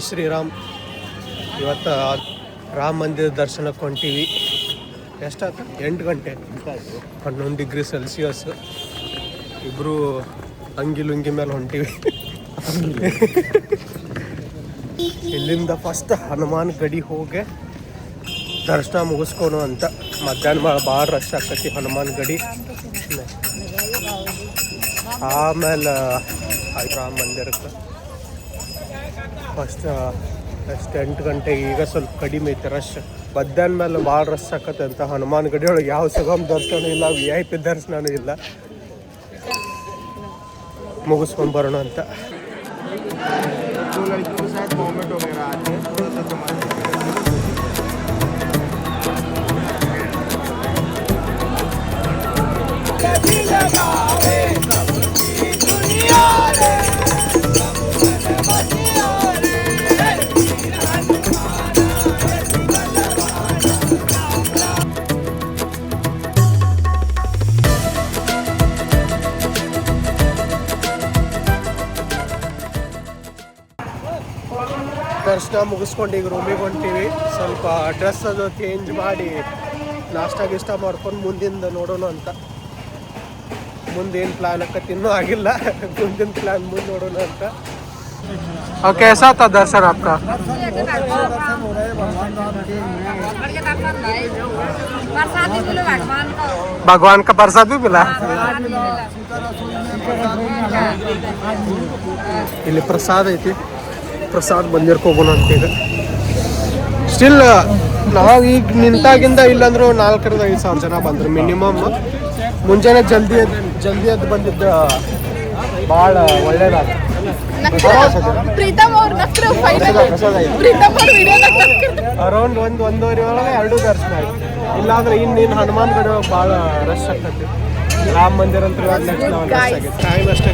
ಶ್ರೀರಾಮ್. ಇವತ್ತು ರಾಮ ಮಂದಿರ ದರ್ಶನಕ್ಕೆ ಹೊಂಟೀವಿ. ಎಷ್ಟಾಯ್ತು? 8 ಗಂಟೆ, 11 ಡಿಗ್ರಿ ಸೆಲ್ಸಿಯಸ್. ಇಬ್ಬರು ಅಂಗಿ ಲುಂಗಿ ಮೇಲೆ ಹೊಂಟೀವಿ. ಇಲ್ಲಿಂದ ಫಸ್ಟ್ ಹನುಮಾನ್ ಗಡಿ ಹೋಗಿ ದರ್ಶನ ಮುಗಿಸ್ಕೊನು ಅಂತ. ಮಧ್ಯಾಹ್ನ ಭಾಳ ರಶ್ ಆಗ್ತೈತಿ ಹನುಮಾನ್ ಗಡಿ. ಆಮೇಲೆ ರಾಮ ಮಂದಿರಕ್ಕೆ ಫಸ್ಟ್ 8 ಗಂಟೆಗೆ. ಈಗ ಸ್ವಲ್ಪ ಕಡಿಮೆ ಐತೆ ರಶ್. ಮಧ್ಯಾಹ್ನ ಮೇಲೆ ಭಾಳ ರಶ್ ಆಕತ್ತೆ ಅಂತ. ಹನುಮಾನ್ ಗಡಿ ಒಳಗೆ ಯಾವ ಸುಗಮ ದರ್ಶನ ಇಲ್ಲ, VIP ದರ್ಶನನೂ ಇಲ್ಲ. ಮುಗಿಸ್ಕೊಂಡು ಬರೋಣ ಅಂತ. ದರ್ಶನ ಮುಗಿಸ್ಕೊಂಡು ಈಗ ರೂಮಿಗೆ ಹೊಂಟೀವಿ. ಸ್ವಲ್ಪ ಡ್ರೆಸ್ ಅದು ಚೇಂಜ್ ಮಾಡಿ ನಾಷ್ಟ ಗಿಷ್ಟ ಮಾಡ್ಕೊಂಡು ಮುಂದಿಂದ ನೋಡೋಣ ಅಂತ. ಮುಂದೇನು ಪ್ಲ್ಯಾನ್ ಆಕತ್ತೆ ಇನ್ನೂ ಆಗಿಲ್ಲ. ಮುಂದಿನ ಪ್ಲ್ಯಾನ್ ಮುಂದೆ ನೋಡೋಣ ಅಂತ. ಓಕೆ, कैसा था दर्शन आपका? भगवान का प्रसाद भी मिला. ಇಲ್ಲಿ ಪ್ರಸಾದ ಐತಿ. ಪ್ರಸಾದ್ ಬಂದಿರ್ಕ ಹೋಗೋಣ ಅಂತೀಗ. ಸ್ಟಿಲ್ ನಾವು ಈಗ ನಿಂತಾಗಿಂದ ಇಲ್ಲಾಂದ್ರೂ 4,000-5,000 ಜನ ಬಂದರು ಮಿನಿಮಮ್. ಮುಂಜಾನೆ ಜಲ್ದಿ ಎದ್ದು ಬಂದಿದ್ದ ಭಾಳ ಒಳ್ಳೇದಾದ. ಅರೌಂಡ್ 1-1.5 ಒಳಗೆ 2 ದರ್ಶನ ಆಯ್ತು. ಇಲ್ಲಾಂದ್ರೆ ಇನ್ನು ಹನುಮಾನ್ ಗಡಿ ಭಾಳ ರಶ್ ಆಗ್ತೈತಿ. ರಾಮ ಮಂದಿರ ಅಂತ ನೆಕ್ಸ್ಟ್ ಲೆವೆಲ್ ರಶ್ ಆಗೈತೆ. ಟೈಮ್ ಅಷ್ಟೇ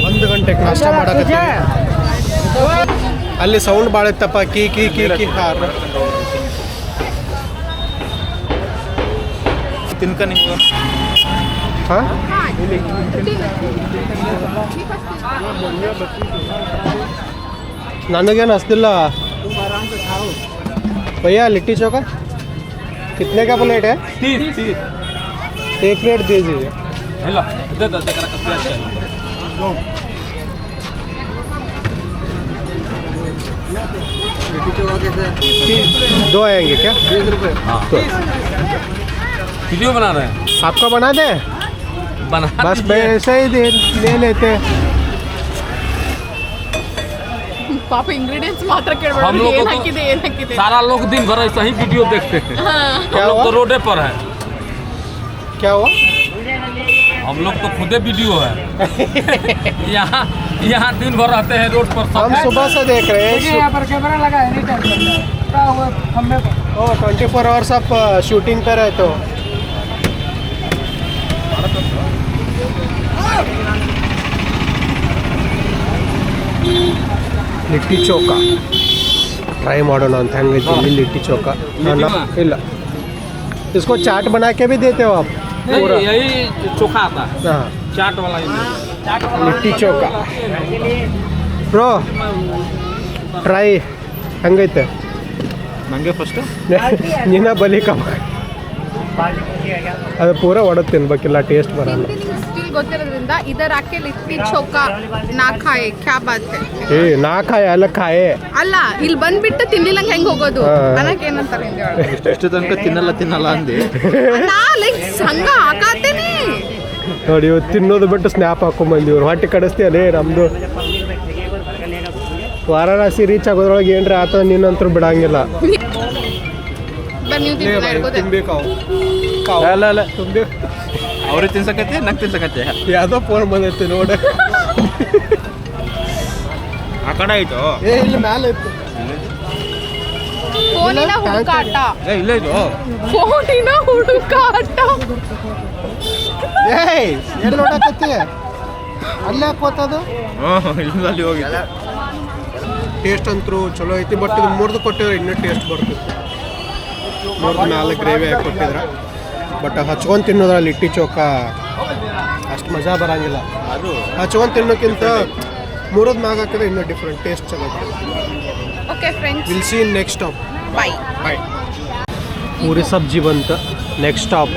1 ಗಂಟೆಗೆ ನಾಷ್ಟ ಮಾಡಕ್ಕೆ. ಅಲ್ಲಿ ಸೌಂಡ್ ಭಾಳ ಇತ್ತಪ್ಪ, ಕೀ ಕೀ ಕೀ ಕೀ ಹಾರ. ತಿನ್ಕ ನಿಂಗೆ ಹಾಂ ನನಗೇನು ಹಸ್ತಿಲ್ಲ. भैया लिट्टी चोखा कितने का प्लेट है? 30. एक प्लेट दीजिए. दो आएंगे क्या? 20 रुपये. वीडियो बना रहे हैं. आपका बना दे. बना बस ऐसे ही ले लेते. पापा इंग्रेडिएंट्स मात्र केवल हम लोग सारा लोग दिन भर ऐसा ही वीडियो देखते हैं. क्या हम लोग तो रोडे पर है. क्या हुआ? हम लोग तो खुदे वीडियो है. यहाँ दिन भर रहते हैं रोड पर. हम सुबह से देख रहे हैं. यहाँ पर कैमरा लगा है. नहीं 24 आवर्स आप शूटिंग पर है तो. लिट्टी चोखा ट्राई ಮಾಡೋಣ ಅಂತ. ಹೆಂಗೈತಿ ಇಲ್ಲಿ लिट्टी चोखा? ಇಲ್ಲ, इसको चाट बना के भी देते हो आप? नहीं, यही चोखा आता है. हाँ, चाट वाला लिट्टी चोखा. ಬ್ರೋ ಟ್ರೈ ಹೆಂಗೈತೆ? ನಂಗೆ ಫಸ್ಟ್ ನೀನ ಬಲಿ ಕಮ್ಮ. ಅದು ಪೂರ ಒಡದು ತಿನ್ಬೇಕಿಲ್ಲ, ಟೇಸ್ಟ್ ಬರಲ್ಲ. स्टिल ಗೊತ್ತಿರೋದ್ರಿಂದ ಇದರ ಹಾಕಿ ಲಿಟ್ಟಿ ಚೋಕಾ ನಾ ಖಾಯೆ. ಕ್ಯಾ ಬಾತ್ ಹೈ? ಏ ನಾ ಖಾಯೆ ಅಲ್ಲ, ಖಾಯೆ ಅಲ್ಲ. ಇಲ್ಲಿ ಬಂದ್ಬಿಟ್ಟು ತಿನ್ಲಿಲ್ಲ ಹೆಂಗ್ ಹೋಗೋದು? ಅನ್ನಕ್ಕೆ ಏನಂತಾರೆ ಎಷ್ಟು ತನಕ ತಿನ್ನಲ್ಲ ಅಂದೆ. ನಾ ಲೈಕ್ ಸಂಗ ಹಾಕಾತೇನಿ ನೋಡಿ. ಇವತ್ತು ತಿನ್ನೋದು ಬಿಟ್ಟು ಸ್ನ್ಯಾಪ್ ಹಾಕೊಂಬಂದಿ. ಇವ್ರು ಹೊಟ್ಟೆ ಕಡಿಸ್ತೀಯಲ್ಲೇ ನಮ್ಮದು. ವಾರಾಣಸಿ ರೀಚ್ ಆಗೋದ್ರೊಳಗೆ ಏನ್ರಿ ಆತ ನೀನಂತರೂ ಬಿಡಂಗಿಲ್ಲ. ತಿನ್ಬೇಕು ಅಲ್ಲ ತಿನ್ಬೇಕು. ಅವ್ರಿಗೆ ತಿನ್ಸಕತ್ತೆ, ನಂಗೆ ತಿನ್ಸಕತ್ತೆ. ಯಾವುದೋ ಫೋನ್ ಬಂದೈತಿ ನೋಡ. ಆ ಕಡೆ ಆಯ್ತು. ಇಲ್ಲಿ ಮ್ಯಾಲೆ ಇತ್ತು. ಫೋನಿನ ಹುಡುಕಾಟ. ಇಲ್ಲ ಇದು ಫೋನಿನ ಹುಡುಕಾಟ. ಏಯ್ ಎಲ್ಲಿ ನೋಡಕತ್ತಿ? ಅಲ್ಲೇ ಕೋತದು. ಇಲ್ಲಿ ಹೋಗಿ. ಟೇಸ್ಟ್ ಅಂತೂ ಚಲೋ ಐತಿ. ಬಟ್ ಇದು 3 ಕೊಟ್ಟಿದ್ರೆ ಇನ್ನೂ ಟೇಸ್ಟ್ ಬರ್ತಿತ್ತು. 3 ಮ್ಯಾಲೆ ಗ್ರೇವಿ ಹಾಕಿ ಕೊಟ್ಟಿದ್ರೆ. ಬಟ್ ಹಚ್ಕೊಂಡು ತಿನ್ನೋದ್ರಲ್ಲಿ ಲಿಟ್ಟಿ ಚೋಖಾ ಅಷ್ಟು ಮಜಾ ಬರೋಂಗಿಲ್ಲ. ಹಚ್ಕೊಂಡು ತಿನ್ನೋಕ್ಕಿಂತ ಮೂರದ್ ಮ್ಯಾಗ ಹಾಕಿದ್ರೆ ಇನ್ನೂ ಡಿಫ್ರೆಂಟ್ ಟೇಸ್ಟ್ ಚೆನ್ನಾಗಿದೆ. Okay friends, will see next stop. Bye. ಬಾಯ್. ಪೂರಿ ಸಬ್ಜಿ ಬಂತು. Next stop.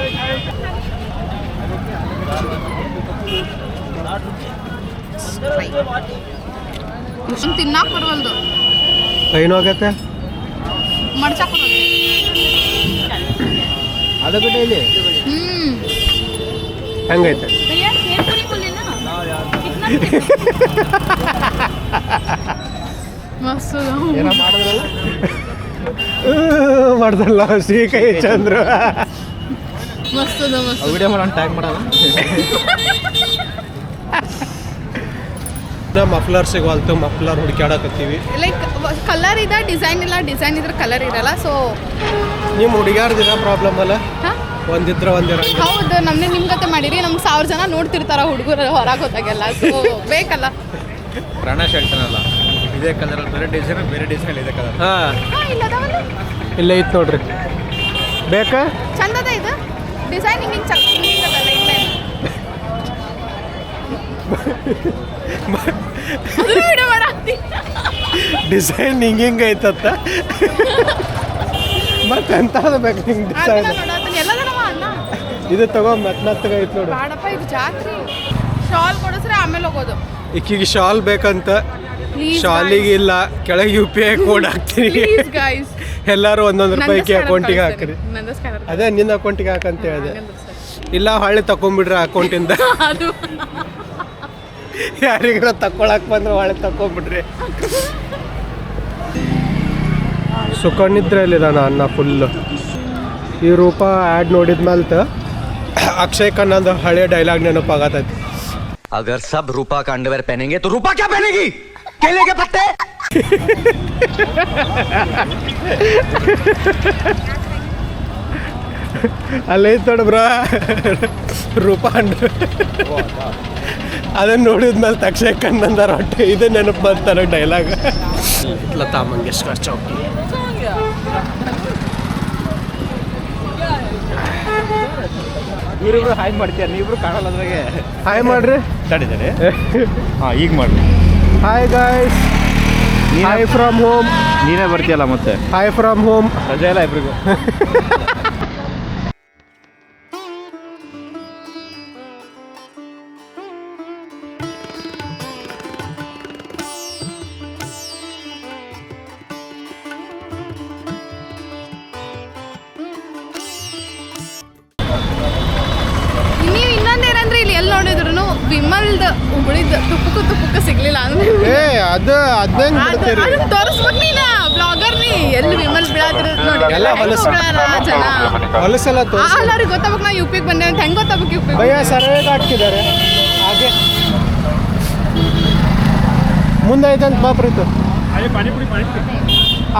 ಇಷ್ಟು ತಿನ್ನಾಕ್ ಬರವಲ್ದು, ಏನಾಗತ್ತೆ ಮಡ್ಚಾಕ್ ಬರವಲ್ದು. ಅದು ಬಿಟ್ಟು ಇಲ್ಲಿ ಹ್ಮ್, ಹೆಂಗೈತೆ? ಮಸ್ತ್ ಏನೋ ಮಾಡಿದ್ರಲ್ಲ ಮಾಡ್ದಲ್ಲ ಶ್ರೀಕೈ ಚಂದ್ರ. ಮಸ್ತ್ ಅದ, ಮಸ್ತ್. ವಿಡಿಯೋ ಮಾಡೋಣ, ಟ್ಯಾಗ್ ಮಾಡೋಣ. ಮಫ್ಲರ್ ಸಿಗೋಲ್ತು, ಮಫ್ಲರ್ ಹುಡುಕ್ಯಾಡಕತ್ತೀವಿ. ಲೈಕ್ ಕಲರ್ ಇದೆ, ಡಿಸೈನ್ ಇಲ್ಲ, ಡಿಸೈನ್ ಇದ್ರೆ ಕಲರ್ ಇರಲ್ಲ. ಸೊ ನಿಮ್ಮ ಹುಡುಗ್ಯಾರ್ದಿನ ಪ್ರಾಬ್ಲಮ್ ಅಲ್ಲ, ಹಾಂ ಒಂದಿದ್ರೆ ಒಂದಿರಂಗ. ಹೌದು, ನಮ್ಮನೆ ನಿಮ್ಗತ್ತೆ ಮಾಡಿರಿ. ನಮ್ಗೆ 1000 ಜನ ನೋಡ್ತಿರ್ತಾರ ಹುಡುಗರು ಹೊರಗೆ ಹೋದಾಗೆಲ್ಲ. ಸೊ ಬೇಕಲ್ಲ. ಪ್ರಾಣೇಶ್ ಹೇಳ್ತಾನಲ್ಲ, ಇದೇ ಕಲರ್ ಬೇರೆ ಡಿಸೈನ್ ಇದೆ ಕಲರ್. ಹಾಂ, ಹಾಂ, ಇಲ್ಲ ಅದಾವಲ್ಲ, ಇಲ್ಲೇ ಐತೆ ನೋಡ್ರಿ. ಬೇಕಾ? ಚಂದದ ಇದು ಡಿಸೈನ್. ಹಿಂಗೆ ಚಂದಲ್ಲ, ಇಲ್ಲ ವಿಡಿಯೋ ಮಾಡಾಕ್ತಿ. ಡಿಸೈನ್ ಹಿಂಗೆ ಐತತ್ತ. ಮತ್ತೆ ಎಂತ ಬೇಕು ಹಿಂಗೆ ಡಿಸೈನ್? ಎಲ್ಲದನವ ಅಣ್ಣ, ಇದು ತಗೋ ಮೆತ್ತಗೆ ಐತೆ ನೋಡ್ರಿ. ಬೇಡಪ್ಪ, ಇದು ಜಾತ್ರೆ. ಶಾಲ್ ಕೊಡಿಸ್ರೆ ಆಮೇಲೆ ಹೋಗೋದು. ಈಕಿಗೆ ಶಾಲ್ ಬೇಕಂತ. Please, ಶಾಲಿಗೆ ಇಲ್ಲ, ಕೆಳಗೆ UPI ಕೋಡ್ ಹಾಕ್ತೀನಿ. ಪ್ಲೀಸ್ ಗೈಸ್, ಎಲ್ಲರೂ ಒಂದೊಂದು ರೂಪಾಯಿಗೆ ಅಕೌಂಟಿಗೆ ಹಾಕ್ರಿ. ನಂದು ಸ್ಕ್ಯಾನರ್. ಅದೇ ನಿನ್ನ ಅಕೌಂಟಿಗೆ ಹಾಕಂತ ಹೇಳಿದೆ. ಇಲ್ಲ ಹೊಳ್ಳಿ ತಕೊಂಡ್ಬಿಡ್ರಿ ಅಕೌಂಟಿಂದ. ಅದು ಯಾರಿಗಾರ ತಕೊಳಕ್ ಬಂದ್ರೆ ಹೊಳ್ಳಿ ತಕೊಂಡ್ಬಿಡ್ರಿ. ಸುಕಣಿದ್ರಲ್ಲಿದಾನ ಅನ್ನ ಫುಲ್ಲು. ಈ ರೂಪ ಆ್ಯಡ್ ನೋಡಿದ್ಮೇಲೆ ಅಕ್ಷಯ್ ಖನ್ನಂದು ಹಳೆ ಡೈಲಾಗ್ ನೆನಪಾಗತೈತಿ. अगर सब रूपा का अंडरवेयर पहनेंगे तो रूपा क्या पहनेगी? केले के पत्ते. ಅಲ್ಲೈತ್ ನೋಡು ಬ್ರೋ ರೂಪ ಅದನ್ನ ನೋಡಿದ್ಮೇಲೆ ಅಕ್ಷಯ್ ಖನ್ನಂದ ರೊಟ್ಟೆ ಇದು ನೆನಪು ಬರ್ತಾರೆ ಡೈಲಾಗ್. ಲತಾ ಮಂಗೇಶ್ಕರ್ ಚೌಕಿ. ಇವರಿಬ್ರು ಹಾಯ್ ಮಾಡ್ತೀಯ, ನೀವಿಬ್ರು ಕಾಣಲ್ಲ ಅದ್ರಾಗೆ. ಹಾಯ್ ಮಾಡ್ರಿ. ತಡಿದಾರೆ. ಹಾಂ, ಈಗ ಮಾಡಿ. Hi guys, hi from home. ನೀನೇ ಬರ್ತೀಯಲ್ಲ ಮತ್ತೆ. Hi from home. ರಜೆ ಇಲ್ಲ ಇಬ್ರಿಗೂ. ನೀವು ಇನ್ನೊಂದೇನಂದ್ರೆ ಇಲ್ಲಿ ಎಲ್ಲಿ ನೋಡಿದ್ರು ವಿಮಲ್ದ ಉಗುಳಿದ ತುಪ್ಪಕ್ಕ ಸಿಗ್ಲಿಲ್ಲ ಅಂದ್ರೆ ಏ ಅದು ಅದಂಗ್ ಬಿಡ್ತೀರಿ. ಅದನ್ನ ತೋರಿಸ್ಬೇಕು ನೀನು, ಬ್ಲಾಗರ್ ನೀ. ಎಲ್ಲಿ ವಿಮಲ್ ಬೀಳಾತಿರೋದು ನೋಡಿ. ಎಲ್ಲ ಹೊಲಸು. ಜನ ಹೊಲಸೆಲ್ಲ ತೋರಿಸಿ ಅವ್ರಿಗೆ ಗೊತ್ತಾಗ್ಬೇಕು ನಾವು UPಗೆ ಬಂದೇವೆ ಅಂತ. ಹೆಂಗೆ ಗೊತ್ತಾಗ್ಬೇಕು UPಗೆ? ಭಯ್ಯ ಸರ್ವೇಗೆ ಹಾಕಿದ್ದಾರೆ ಹಾಗೆ ಮುಂದೆ ಐತಂತ ಬಾಪ್ರಿತು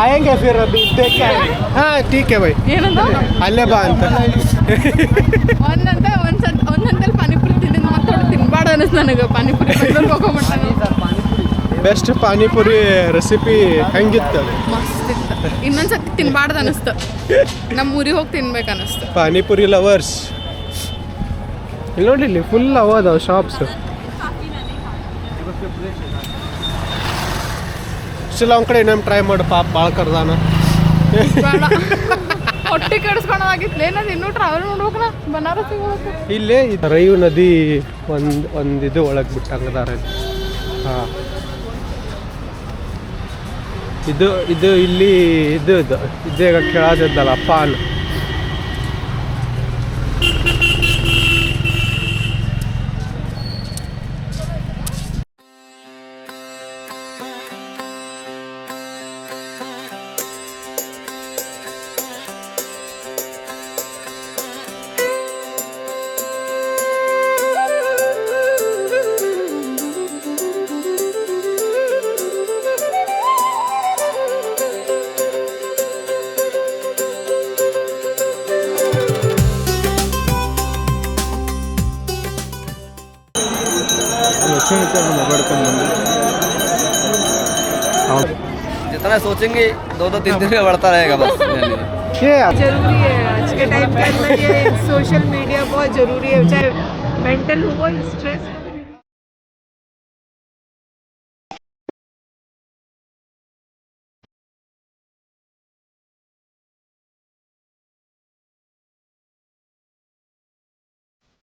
ಆಯಂಗೆ ಫಿರ್ ಅಭಿ ದೇಖೆ. ಹಾಂ ಟೀಕೆ ಬೈ, ಏನಂತ ಅಲ್ಲೇ ಬಾ ಅಂತ. ಒಂದಂತಲ್ಲಿ ಪಾನಿಪುರಿ ತಿಂದಿದ್ದು ಮಾತಾಡೋದು ತಿನ್ಬಾರ್ದು ಅನ್ನಿಸ್ತು ನನಗೆ. ಪಾನಿಪುರಿ ಹೋಗ್ಕೊಂಬಿಟ್ಟಾನೆ. ಬೆಸ್ಟ್ ಪಾನಿಪುರಿ ರೆಸಿಪಿ ಹೆಂಗಿತ್ತು? ಮಸ್ತ್ ಇತ್ತು. ಇನ್ನೊಂದ್ಸತಿ ತಿನ್ಬಾರ್ದು ಅನ್ನಿಸ್ತು. ನಮ್ಮ ಊರಿಗೆ ಹೋಗಿ ತಿನ್ಬೇಕು ಅನ್ನಿಸ್ತು. ಪಾನಿಪುರಿ ಲವರ್ಸ್ ಇಲ್ಲಿ ನೋಡಿ, ಇಲ್ಲಿ ಫುಲ್ ಅವದಾವ ಶಾಪ್ಸ್. ಇಷ್ಟೆಲ್ಲ ಒಂದು ಕಡೆ ಇನ್ನೊಮ್ಮೆ ಟ್ರೈ ಮಾಡಿ, ಪಾಪ ಭಾಳ ಕರ್ದಾನ. ಬೇಡ, ಹೊಟ್ಟೆ ಕೆಡಿಸ್ಕೊಳೋದಾಗಿತ್ತು. ಏನದು ಇನ್ನೂ ಟ್ರಾವೆಲ್ ಮಾಡ್ಬೇಕನ ಬನಾರಸ್ಸಿಗೆ ಹೋಗಕ್ಕೆ. ಇಲ್ಲೇ ರೈವ್ ನದಿ ಒಂದು ಇದು ಒಳಗೆ ಬಿಟ್ಟಂಗದಾರ. ಹಾಂ, ಇದು ಇಲ್ಲಿ ಇದು ಇದೇಗ ಕೇಳೋದಿದ್ದಲ್ಲ ಪಾನ್. जितना सोचेंगे 2-3 दिन में बढ़ता रहेगा बस. जरूरी है आज के टाइम के अंदर. ये सोशल मीडिया बहुत ज़रूरी है, चाहे मेंटल हो स्ट्रेस